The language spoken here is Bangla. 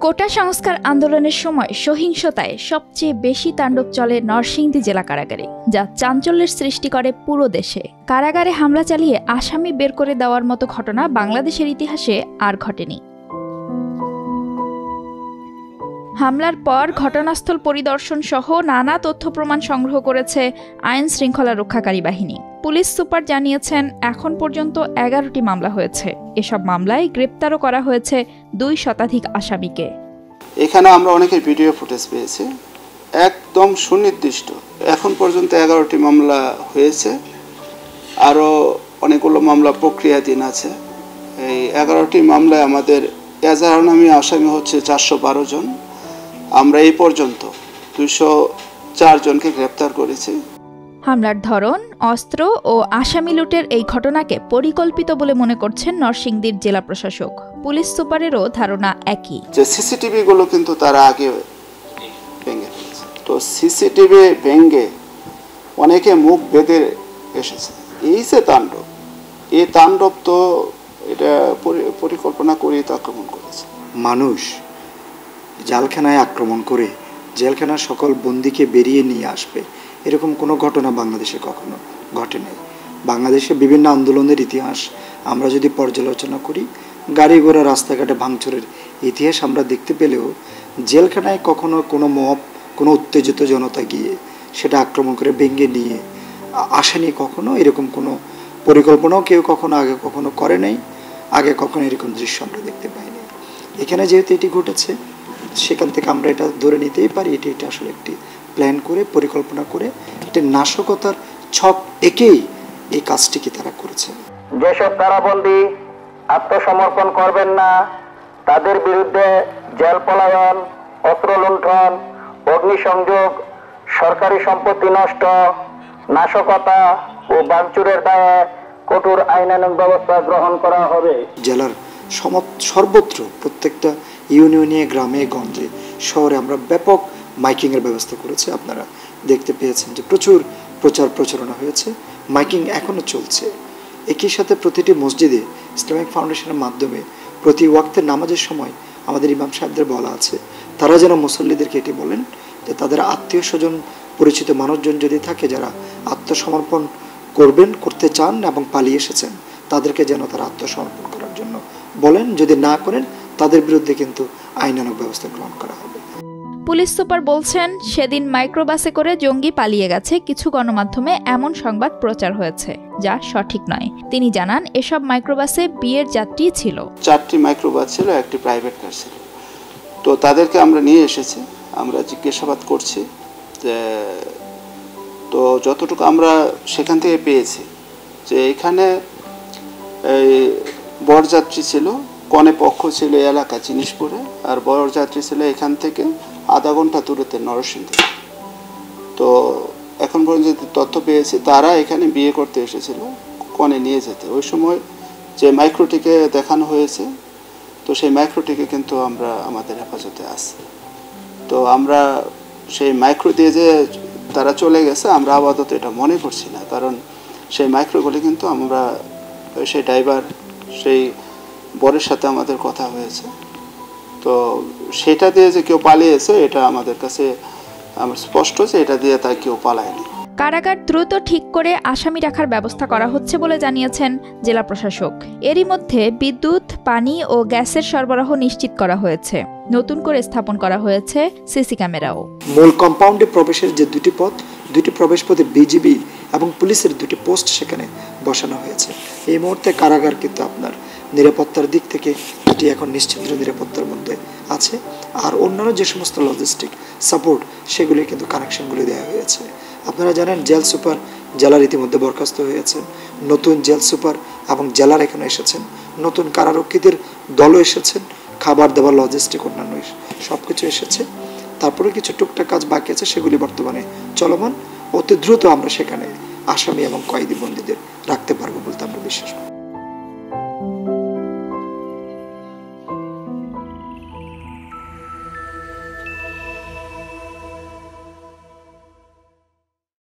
কোটা সংস্কার আন্দোলনের সময় সহিংসতায় সবচেয়ে বেশি তাণ্ডব চলে নরসিংদী জেলা কারাগারে, যা চাঞ্চল্যের সৃষ্টি করে পুরো দেশে। কারাগারে হামলা চালিয়ে আসামি বের করে দেওয়ার মতো ঘটনা বাংলাদেশের ইতিহাসে আর ঘটেনি। হামলার পর ঘটনাস্থল পরিদর্শন সহ নানা তথ্য প্রমাণ সংগ্রহ করেছে আইন শৃঙ্খলা রক্ষাকারী বাহিনী। পুলিশ সুপার জানিয়েছেন, এখন পর্যন্ত 11টি মামলা হয়েছে। এসব মামলায় গ্রেপ্তারও করা হয়েছে 2 শতাধিক আসামিকে। এখানে আমরা অনেকের ভিডিও ফুটেজ পেয়েছি, একদম সুনির্দিষ্ট। এখন পর্যন্ত 11টি মামলা হয়েছে, আরও অনেকগুলো মামলা প্রক্রিয়াধীন আছে। এই 11টি মামলায় আমাদের এজাহারনামী আসামি হচ্ছে 412 জন। আমরা এই পর্যন্ত 204 জনকে গ্রেপ্তার করেছি। হামলার ধরন, অস্ত্র ও আসামি লুটের এই ঘটনাকে পরিকল্পিত বলে মনে করছেন নরসিংদীর জেলা প্রশাসক। পুলিশ সুপারেরও ধারণা একই, যে সিসিটিভি গুলো কিন্তু তারা আগে ভেঙে ফেলেছে। তো সিসিটিভি ভেঙে অনেকে মুখ বেঁধে এসেছে। এই যে তাণ্ডব, এই তাণ্ডব তো এটা পরিকল্পনা করে তো আক্রমণ করেছে। মানুষ জেলখানায় আক্রমণ করে জেলখানার সকল বন্দীকে বেরিয়ে নিয়ে আসবে, এরকম কোনো ঘটনা বাংলাদেশে কখনো ঘটে নাই। বাংলাদেশে বিভিন্ন আন্দোলনের ইতিহাস আমরা যদি পর্যালোচনা করি, গাড়ি ঘোড়া রাস্তাঘাটে ভাঙচুরের ইতিহাস আমরা দেখতে পেলেও জেলখানায় কখনো কোনো মব, কোনো উত্তেজিত জনতা গিয়ে সেটা আক্রমণ করে ভেঙে নিয়ে আসেনি। কখনো এরকম কোনো পরিকল্পনাও কেউ কখনো আগে কখনো করে নাই, আগে কখনো এরকম দৃশ্য আমরা দেখতে পাইনি। এখানে যেহেতু এটি ঘটেছে, সেখান থেকে আমরা এটা ধরে নিতেই পারি এটি আসলে একটি প্ল্যান করে, পরিকল্পনা করে, একটি নাশকতার ছক এঁকেই এই কাজটিকে তারা করেছে। যেসব কারাবন্দী আত্মসমর্পণ করবেন না, তাদের বিরুদ্ধে জেল পলায়ন, অস্ত্র লুণ্ঠন, অগ্নিসংযোগ, সরকারি সম্পত্তি নষ্ট, নাশকতা ও ভাঙচুরের দায়ে কঠোর আইনানুগ ব্যবস্থা গ্রহণ করা হবে। জেলার সর্বত্র প্রত্যেকটা ইউনিয়নে, গ্রামে, গঞ্জে, শহরে আমরা ব্যাপক মাইকিংয়ের ব্যবস্থা করেছি। আপনারা দেখতে পেয়েছেন যে প্রচুর প্রচারণা হয়েছে, মাইকিং এখনও চলছে। একই সাথে প্রতিটি মসজিদে ইসলামিক ফাউন্ডেশনের মাধ্যমে প্রতি ওয়াক্তের নামাজের সময় আমাদের ইমাম সাহেবদের বলা আছে, তারা যেন মুসল্লিদেরকে এটি বলেন যে তাদের আত্মীয় স্বজন, পরিচিত মানুষজন যদি থাকে যারা আত্মসমর্পণ করতে চান এবং পালিয়ে এসেছেন, তাদেরকে যেন তারা আত্মসমর্পণ করার জন্য বলেন। যদি না করেন তাদের বিরুদ্ধে কিন্তু আইনানুগ ব্যবস্থা গ্রহণ করা হবে। পুলিশ সুপার বলছেন, সেদিন মাইক্রোবাসে করে জঙ্গি পালিয়ে গেছে কিছু গণমাধ্যমে এমন সংবাদ প্রচার হয়েছে, যা সঠিক নয়। তিনি জানান, এসব মাইক্রোবাসে বিয়ের যাত্রী ছিল। 4টি মাইক্রোবাস ছিল, একটি প্রাইভেট কার ছিল। তো তাদেরকে আমরা নিয়ে এসেছি, আমরা জিজ্ঞাসাবাদ করছি। তো যতটুকু আমরা সেখান থেকে পেয়েছি যে এখানে এই বরযাত্রী ছিল, কনে পক্ষ ছিল এলাকা জিনিসপুরে, আর বরযাত্রী ছিল এখান থেকে আধা ঘন্টা দূরত্বে নরসিংদী। তো এখন পর্যন্ত যে তথ্য পেয়েছি, তারা এখানে বিয়ে করতে এসেছিল কনে নিয়ে যেতে। ওই সময় যে মাইক্রোটিকে দেখানো হয়েছে, তো সেই মাইক্রোটিকে কিন্তু আমরা আমাদের হেফাজতে আছে। তো আমরা সেই মাইক্রো দিয়ে যে তারা চলে গেছে, আমরা আপাতত এটা মনে করছি না, কারণ সেই মাইক্রোগুলি কিন্তু আমরা সেই ড্রাইভার, সেই বরের সাথে আমাদের কথা হয়েছে। তো সেটা দিয়ে যে কেউ পালিয়েছে, এটা আমাদের কাছে আমার স্পষ্ট যে এটা দিয়ে তাই কেউ পালায়নি। কারাগার দ্রুত ঠিক করে আসামি রাখার ব্যবস্থা করা হচ্ছে বলে জানিয়েছেন জেলা প্রশাসক। এরই মধ্যে বিদ্যুৎ, পানি ও গ্যাসের সরবরাহ নিশ্চিত করা হয়েছে। নতুন করে স্থাপন করা হয়েছে সিসি ক্যামেরাও। মূল কম্পাউন্ডে প্রবেশের যে 2টি পথ, 2টি প্রবেশ পথে বিজিবি এবং পুলিশের 2টি পোস্ট সেখানে বসানো হয়েছে। এই মুহূর্তে কারাগার কিন্তু আপনার নিরাপত্তার দিক থেকে এটি এখন নিশ্চিন্ত নিরাপত্তার মধ্যে আছে। আর অন্যান্য যে সমস্ত লজিস্টিক সাপোর্ট, সেগুলি কিন্তু কানেকশনগুলি দেওয়া হয়েছে। আপনারা জানেন, জেল সুপার জেলার ইতিমধ্যে বরখাস্ত হয়েছেন, নতুন জেল সুপার এবং জেলার এখানে এসেছেন, নতুন কারারক্ষীদের দলও এসেছেন, খাবার দাবার, লজিস্টিক, অন্যান্য সব কিছু এসেছে। তারপরে কিছু টুকটাক কাজ বাকি আছে, সেগুলি বর্তমানে চলমান। অতি দ্রুত আমরা সেখানে আসামি এবং কয়েদি বন্দীদের রাখতে পারবো বলতে আমরা বিশ্বাস করি।